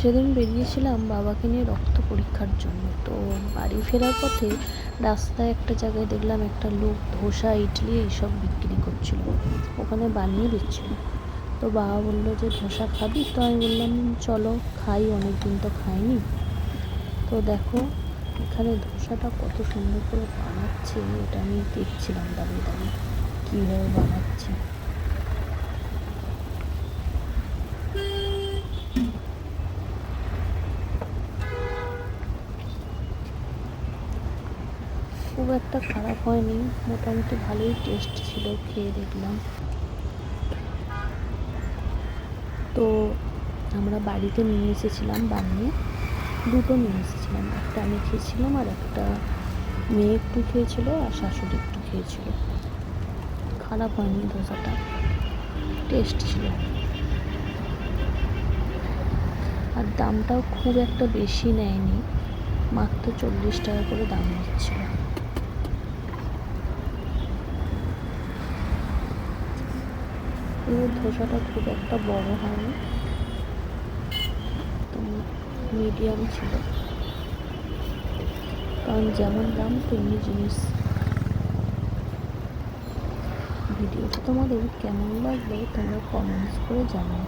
সেদিন বেরিয়েছিলাম বাবাকে নিয়ে রক্ত পরীক্ষার জন্য। তো বাড়ি ফেরার পথে রাস্তায় একটা জায়গায় দেখলাম একটা লোক ধোসা ইডলি এইসব বিক্রি করছিল, ওখানে বানিয়ে দিচ্ছিল। তো বাবা বললো যে ধোসা খাবি? তো আমি বললাম চলো খাই, অনেক দিন তো খাইনি। তো দেখো এখানে ধোসাটা কত সুন্দর করে বানাচ্ছে, এটা আমি দেখছিলাম দাঁড়িয়ে দাঁড়িয়ে কীভাবে বানাচ্ছে। খুব একটা খারাপ হয়নি, মোটামুটি ভালোই টেস্ট ছিল, খেয়ে দেখলাম। তো আমরা বাড়িতে নিয়ে এসেছিলাম বানিয়ে, দুটো নিয়ে এসেছিলাম, একটা আমি খেয়েছিলাম আর একটা মেয়ে একটু খেয়েছিল আর শাশুড়ি একটু খেয়েছিল। খারাপ হয়নি, ধোসাটা টেস্ট ছিল। আর দামটাও খুব একটা বেশি নেয়নি, মাত্র 40 টাকা করে দাম নিচ্ছিল। এবার ধোসাটা খুব একটা বড় হয়নি, তো মিডিয়াম ছিল, কারণ যেমন দাম তেমনি জিনিস। ভিডিওটা তোমাদের কেমন লাগবে তোমরা কমেন্টস করে জানাও,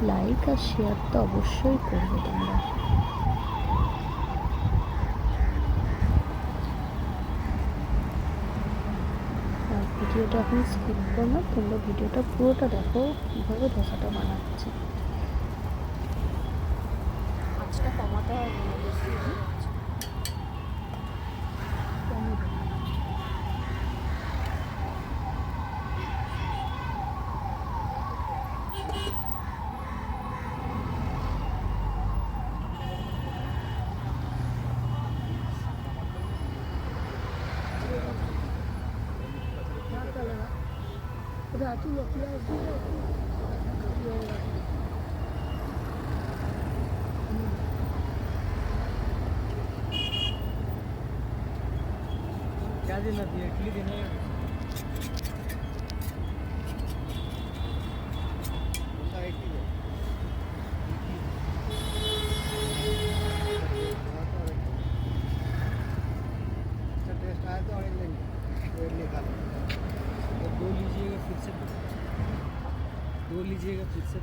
লাইক আর শেয়ার তো অবশ্যই করবে তোমরা। আর ভিডিওটা এখন স্কিপ করো না, তোমরা ভিডিওটা পুরোটা দেখো কীভাবে ধোসাটা বানাচ্ছে। আঁচটা কমাতে হবে না, বেশি क्या देना थी इडली देना है डोसा एक ही है इसका टेस्ट आया तो और एक लेंगे तो इडली खा लो तो दो लीजिएगा फिर से दो लीजिएगा फिर से